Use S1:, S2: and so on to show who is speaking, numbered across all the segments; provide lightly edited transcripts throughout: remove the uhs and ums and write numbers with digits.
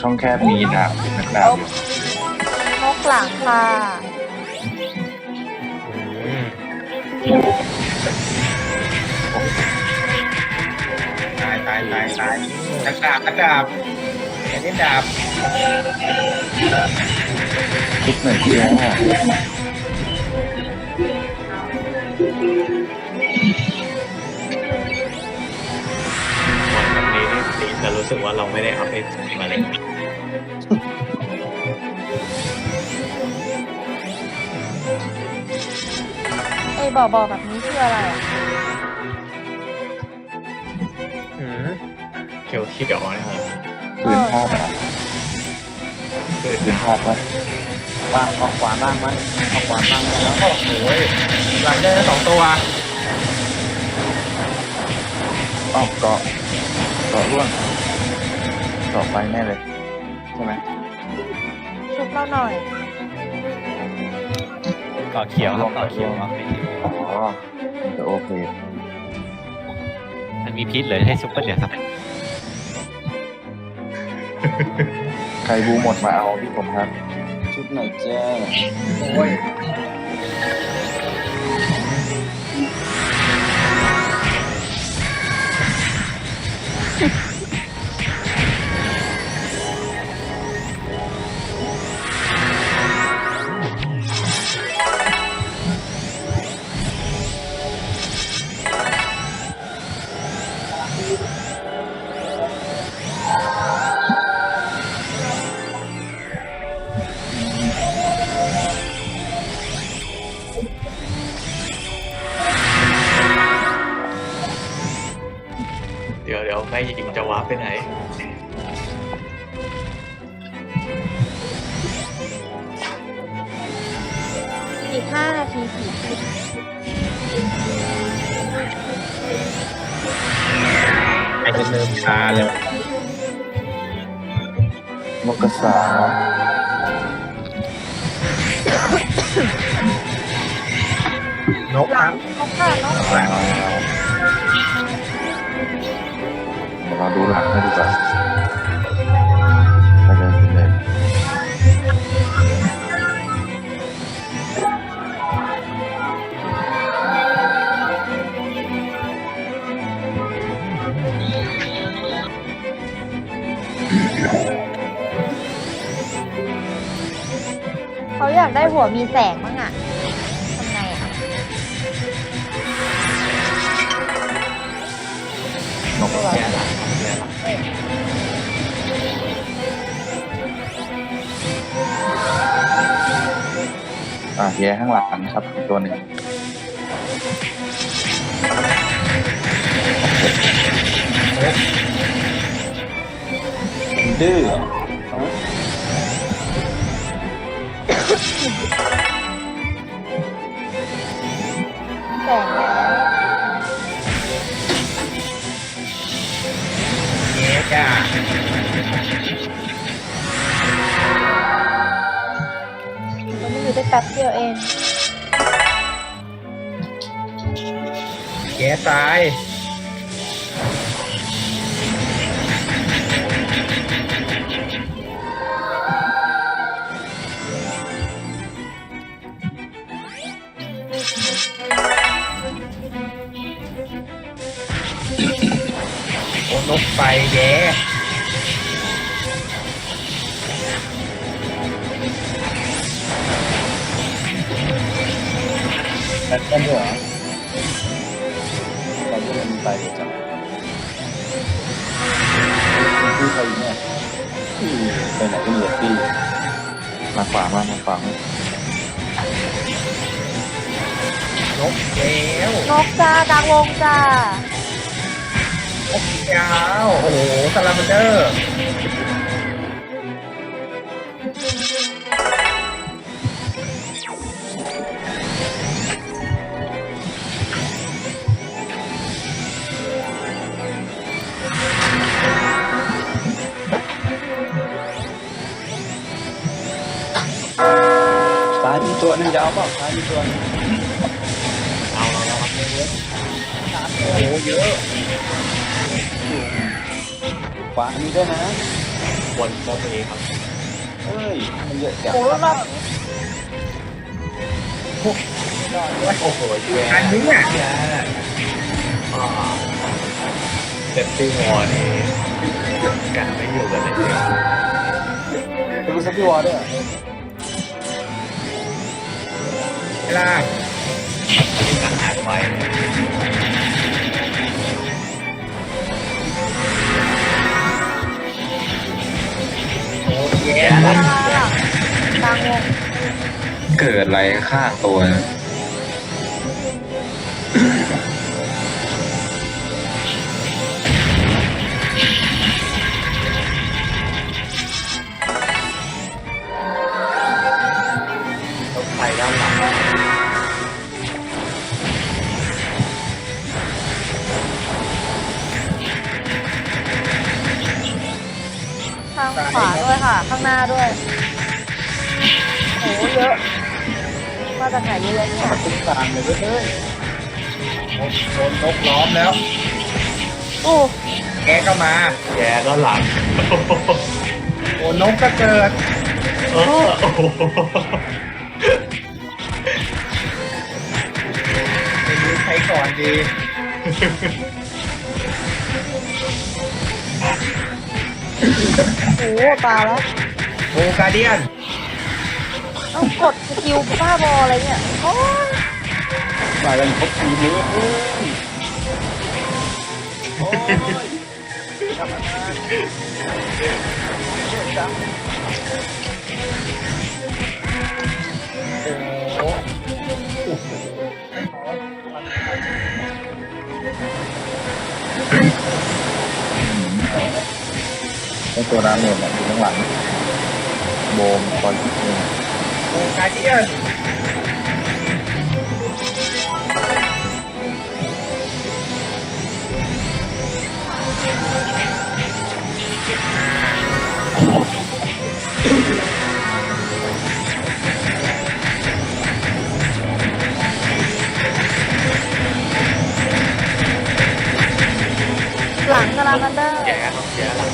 S1: ช่องแคบมีดาบนักดาบ
S2: นกหลังค่ะ
S3: อืมตายนักดาบอย่าเล่นดาบ
S1: ทุกหนึ่งเชียร์
S4: วันนี้นี่ตีจะรู้สึกว่าเราไม่ได้อัพเอฟมาเลย
S2: ไอ้บ่อแบบนี้คืออะไรอ่ะ
S4: อืมเขียวนะครับ
S1: ปืนภาพอะ
S4: คือ
S1: ปืนภาพวะ
S3: วางออกขวาบ้างมั้ยออกขวาบ้างแล้วก็โอ้ยหลังได้2 ตัว
S1: อ้าวเกาะร่วงเกาะไฟแน่เลยใช่ไหม
S2: ชุบเราหน่อย
S4: ก่อเขียวครับก่อเขียวครับ
S1: อ๋อจะโอเค
S4: มันมีพิษเลยให้ซุปเปอร์เดือดครับ
S1: ใครบูหมดมาเอาที่ผมครับ
S3: ชุดหน่อยเจ้าโอ้ย
S4: เดี๋ยวแม่หญิงจะวาร์ปไปไหน
S2: อีก5 นาที40
S3: ไอ้จะเริ่มชาเลย
S1: นกกระสาน
S3: ก
S2: ห
S3: ค
S2: ลั
S3: รั
S2: ง
S3: บ
S2: นกค่ะนก
S1: เดี๋ยวเราดูหลังให้ดีกว่าไปเลย
S2: เขาอยากได้หัวมีแสงมั้งอ่ะทำไงอ่ะ
S1: นกกระสานแย่ข้างหลังครับอีกตัวหนึ่ง
S3: ดื้อ
S2: แสงแล้ว
S3: เอ๊ะจ้า
S2: มันไม่อยู่ได้แป๊บเดียวเอง
S3: แก๊สตายโอ้นกไฟแย่แล้วก็เหรอตอนที่มันไปจับที่ใครเนี่ยไปไหนก็เหลือที่
S1: มาขวามาขวาน
S3: กแล้ว
S2: นกจ้ากลางวงจ้า
S3: นกยาวโอ้โหซาลามันเดอร์ซ้ายมีตัวนึงจะเอาเปล่าซ้ายมีตัวนึง
S4: เอา
S3: โอ้โหเยอะขวามีด้วยนะ
S4: บนรอบนี้ครับ
S1: เฮ้ยมันเยอะจัง
S2: โอ้รอบ
S4: โอ้โหแย่
S3: อันนี้เนี่ย
S4: แย่เซฟตี้วอร์นี่กันไม่อยู่กันเลย
S1: ดูสกิลวอลด้วย
S3: เวลา
S4: อาหารไว้
S3: โอ้แย่
S2: ๆ
S3: แล้
S2: กลาว งกลางวง
S1: เกิดอะไรฆ่าตัวนะ
S4: รถไฟด้านหลัง
S2: ทางขวาด้วยค่ะ ข้างหน้าด้วยโอ้เยอะมาจากไหนเยอะเนี่ย
S1: ทุกการเลยเว้ยเฮ้ย
S3: โดนนกล้อมแล้ว
S2: โอ้
S3: แกก็มา
S4: แย่ด้านหลัง
S3: โอ้นกก็เกิด
S4: โอ้โห
S3: ไม่รู้ใครก่อนดี
S2: โหตายแล้ว
S3: โอ้การเดียน
S2: ต้องกดสกิลบ้าบออะไรเนี่ยโอ้ย
S1: มากันครบทีมเลยเฮ้ยโอ้ยทำอะไรเยอะจัง
S3: โอ้
S1: ไอตัวน้ำเนี่ยอยู่ข้างหลังโบมคอยคิดเอง
S3: โอ้การเดียน
S2: หลังกำลังกันเดอร์
S4: แย่ครับแย่หลัง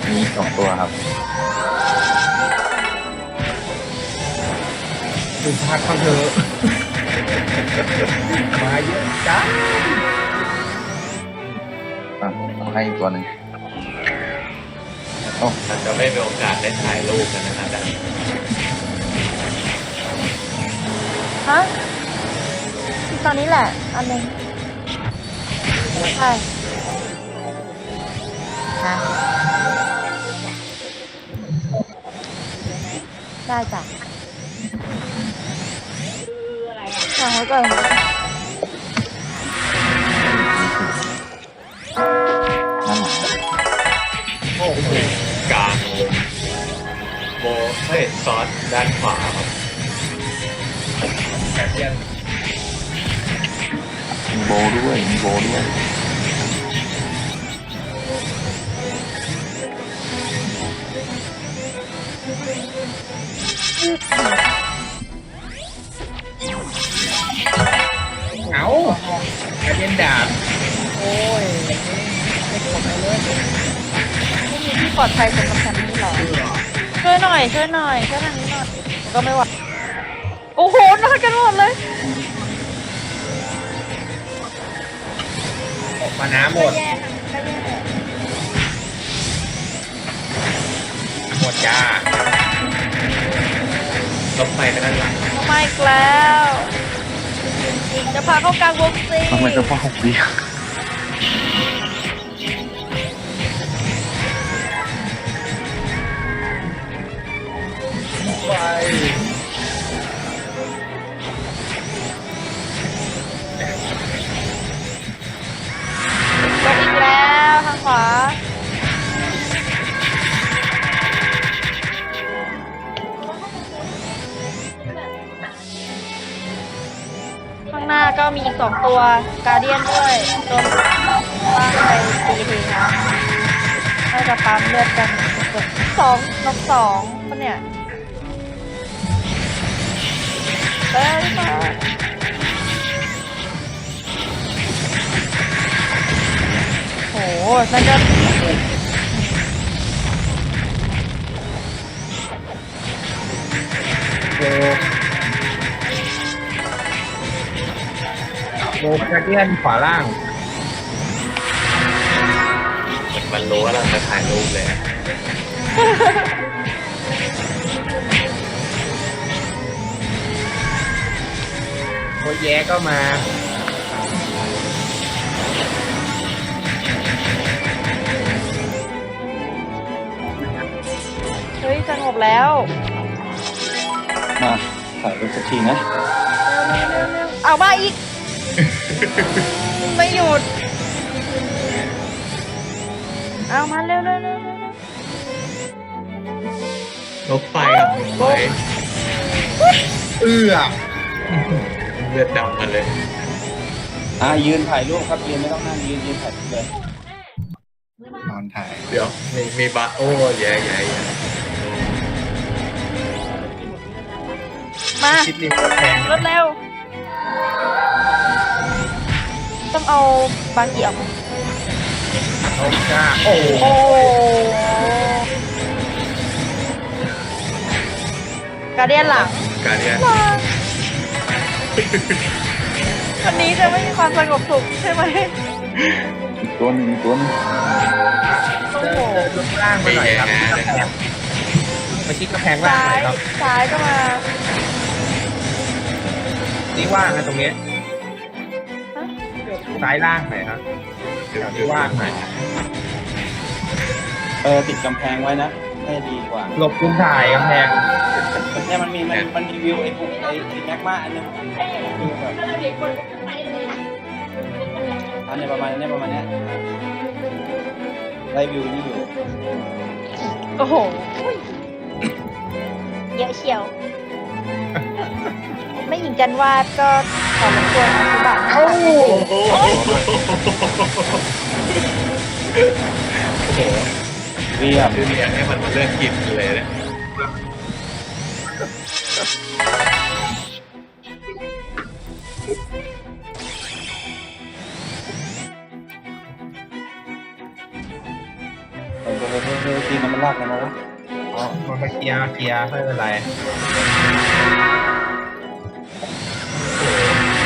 S1: มีสองตัวครับ
S3: ดูพักเขาเถอะมาเยอะจ้า
S1: เอาให้อีกตัวหนึ่งโอ้
S4: เราจะไม่มีโอกาสได้ถ่ายรูปกันนะครับ
S2: ฮะตอนนี้แหละ อันหนึงใช่ฮะได้จ้ะวางไว้ก่อน
S1: นั่นหมาย
S3: โอ้โห
S4: กลางโบเฮ้ยซอสด้านขวาครับ
S3: การเดียน
S1: มีโบด้วยมีโบด้วย
S3: เอาการเดียนดาบโอ้ยไม่ทำอะไรเลย
S2: ไม่มีที่ปลอดภัยสำหรับฉันนี่หรอช่วยหน่อยช่วยหน่อยช่วยทางนี้หน่อยก็ไม่ไหวโอ้โหนอนกันหมดเลย
S3: ออกมาน้ำหมด
S2: แย่ก็แย่
S3: หมดจ้าร
S4: ถไฟด้านหลัง
S2: ทำไมอีกแล้วจะพาเข้ากลางวงสิ
S1: ทำไมจะพ่อ6 วิ
S3: ไป
S2: ลงอีกแล้วทางขวาข้างหน้าก็มีอีก2 ตัวการเดียนด้วยโดนว่างไปตีทีนะน่าจะปั๊มเลือดกัน2 นก 2ปะเนี่ยเอ้ยมาโหนั่นก็
S3: โบกระเดียนขวาล่าง
S4: มันรู้ว่าเราจะถ่ายรูปเลย
S3: โบแย่ก็มา
S2: เฮ้ยสงบแล้ว
S1: มาถ่ายรูปสักทีนะ
S2: เร็วเอามาอีก ไม่หยุด เอามาเร็ว
S4: ลบไฟครับลบไฟ
S3: เอื้อ
S4: เลือดดำมาเลย
S1: ยืนถ่ายรูปครับยืนไม่ต้องนั่งยืนถ่ายรูปเลย
S5: นอนถ่าย
S4: เดี๋ยวมีบาโอ้แย่
S2: มา
S3: ชิดริมแพง
S2: รถเร็ว ต้องเอาบางเกี่ยว
S3: โอ้จ้าโอ้
S2: โอ้กระเดียนหลัง
S4: การเนี้ย
S2: วันนี้จะไม่มีความสงบสุขใช่ไหม
S1: อีกตัวหนึงอีกตัวหนึง
S2: โอ้
S3: เดิน
S2: โห
S3: เดินลงล่างมา
S4: ไม่
S3: หน่อย
S4: แย่
S3: ครับ
S4: นะครับ
S3: มาชิดกระแพงล่าง
S2: ซ้า
S3: หน่อย
S2: ย
S3: ครับ
S2: ซ้ายก็มา
S3: นี่ว่างนะตรงนี้
S2: ฮะ
S3: ซ้ายล่างหน่อยครับแถวนี้ว่างหน่อย
S1: ติดกำแพงไว้นะให้ดีกว่า
S3: หลบมุมถ่ายกำแพง
S1: เนี่ยมันมีวิวไอ้พวกไอ้แม็กมาอันนึงวิวแบบอันนี้ประมาณเนี้ยได้วิวนี่อยู่
S2: โอ้โห เยอะเชียว ไม่หญิงจันวาดก็ขอรบกวนอธิบายให้ฟังหน่อยสิ
S4: โอ้โห
S1: เรียบ
S4: คือเลี้ยงให้มันมาเลือกกินเลยเนี่ย
S1: ตีมันลากกันมาวะ
S3: อ๋อมันไปเคลียร์ไม่เป็นไร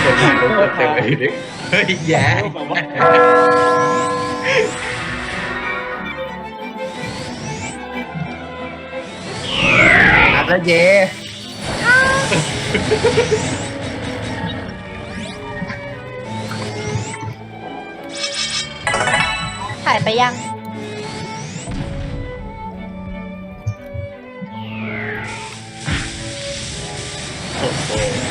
S4: คนถ่ายรูปเต็มเลยดิเฮ้ยแย่
S3: อาจจะเย่
S2: ถ่ายไปยัง
S4: โอ้โห